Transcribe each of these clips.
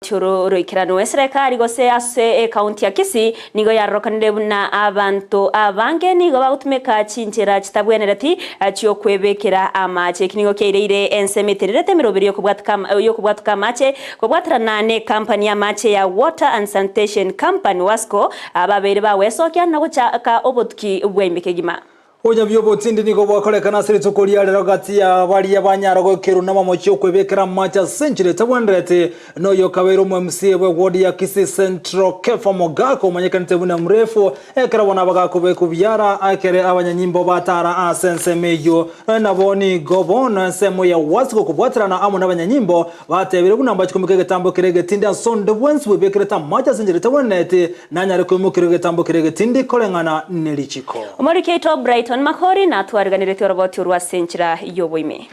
churu roikirano serikali gose ase county ya Kisii nigo yarokanire buna abantu abange nigo bautumeka chinjira chitabwenereti achio kwebekera amache kinigo keireire ensemetererete mirobiri yokubwatuka amache kubwatirana ne company ya mache ya Water and Sanitation Company Gwasco ababere bawesokia na guchaka obotuki bwembeke gima Onya byobo tindi niko bakolekana sirito kolia rero gati ya bali y'abanyarago keru n'amamochi okwebekera macha century tabwanderete no yokabero mu MC we ward ya Kisii Central Kefa Mogako manyekanite buna mrefu ekera bona bagako be kubyara akere abanyanyimbo batara asense meyo naboni gobona semo ya Gwasco kubwatirana amo n'abanyanyimbo batebere buna mbachi kumukege tambo kirege tindi asonde bwensi webekereta macha century tabwanderete nanyare kumukege tambo kirege tindi kolengana nelichiko Omoriketo Bright on Makori na tuariganirete roboti urwa senchira yoboime.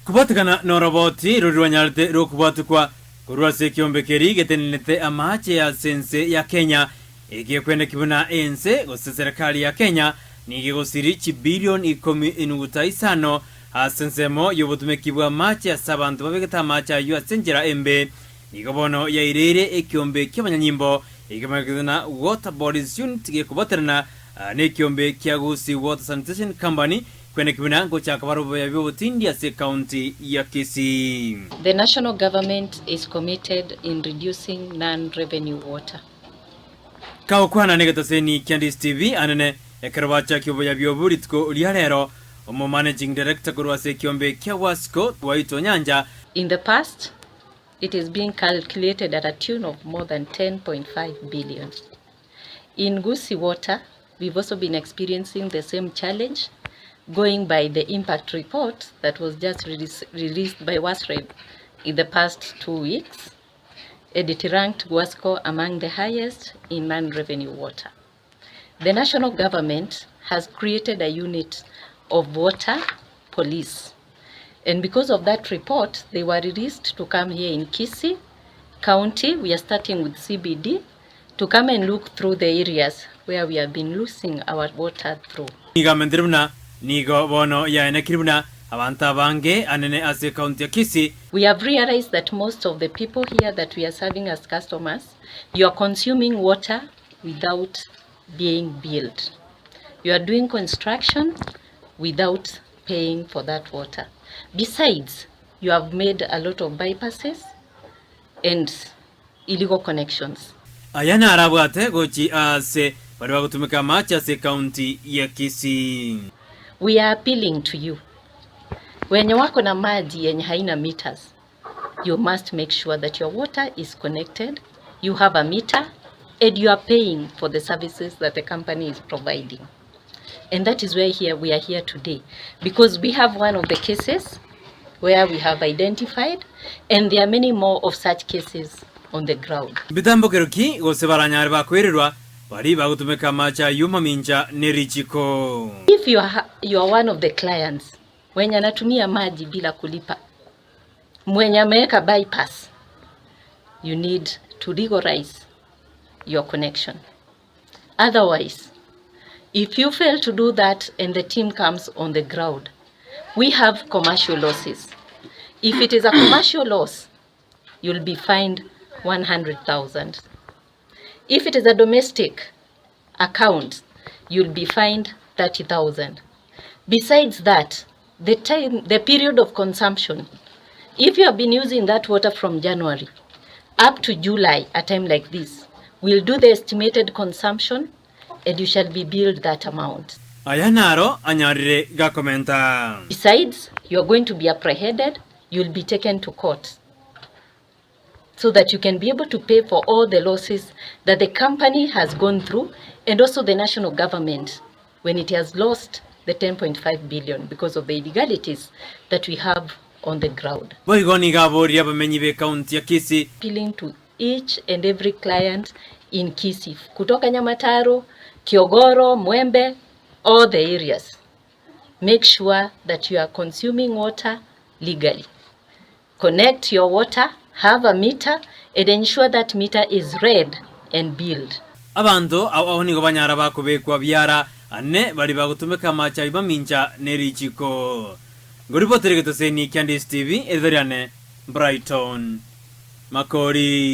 Kubatikana no roboti ruriwanyarite rokubatukwa kurwa sekiombekeri getenete amache ya sense ya Kenya igiye kwenda kibuna ense gose serikali ya Kenya nige gosiri bilioni 10.5 asensemo yobotumekibwa amache ya sabantu babegeta amache ya senjira embe nigobono ya irere ekiombe ky'abanyanyimbo ikimakizana water bodies unit gikubaterana nekiombe kya Gusii Water Sanitation Company kwene kibinango cha kabarobo ya bibotindi ase county ya Kisii. The national government is committed in reducing non-revenue water. Kaokwana negatoseni Ndizi TV anene ekarabacha kyobo ya byoburitko liarero omo managing director kurwase kiombe kya Gwasco waito nyanja. In the past, it is being calculated at a tune of more than 10.5 billion. In Gusii Water, we've also been experiencing the same challenge, going by the impact report that was just released by WASREB in the past 2 weeks. It ranked Gwasco among the highest in non-revenue water. The national government has created a unit of water police. And because of that report, they were released to come here in Kisii County. We are starting with CBD to come and look through the areas where we have been losing our water through. We have realized that most of the people here that we are serving as customers, you are consuming water without being billed. You are doing construction without paying for that water. Besides, you have made a lot of bypasses and illegal connections. Ayana arabwate gochi ase bariwa gutumika macha se county ya Kisii. We are appealing to you. Wenye wako na maji yenye haina meters, you must make sure that your water is connected, you have a meter, and you are paying for the services that the company is providing. And that is why we are here today, because we have one of the cases where we have identified, and there are many more of such cases on the ground. Bitambo keroki gose baranyari bakwererwa bari bagutumeka macha yuma minja nerichiko. If you are one of the clients mwenye anatumia maji bila kulipa, mwenye ameweka bypass, you need to regularize your connection. Otherwise, if you fail to do that and the team comes on the ground, we have commercial losses. If it is a commercial loss, you'll be fined 100,000. If it is a domestic account, you'll be fined 30,000. Besides that, the period of consumption, if you have been using that water from January up to July, a time like this, we'll do the estimated consumption and you shall be billed that amount. Ayanaro anyarire gakomenta. Besides, you're going to be apprehended, you'll be taken to court so that you can be able to pay for all the losses that the company has gone through, and also the national government when it has lost the 10.5 billion because of the illegalities that we have on the ground. Appealing to each and every client in Kisii, kutoka Nyamataro, Kiogoro, Mwembe, all the areas. Make sure that you are consuming water legally. Connect your water, have a meter, and ensure that meter is read and billed. Abantu aho nigo banyara bakubekwa byara ane bari bagutumeka macha ibaminja nerichiko ngoripotere getoseni kia Ndizi TV etheriane Brighton Makori.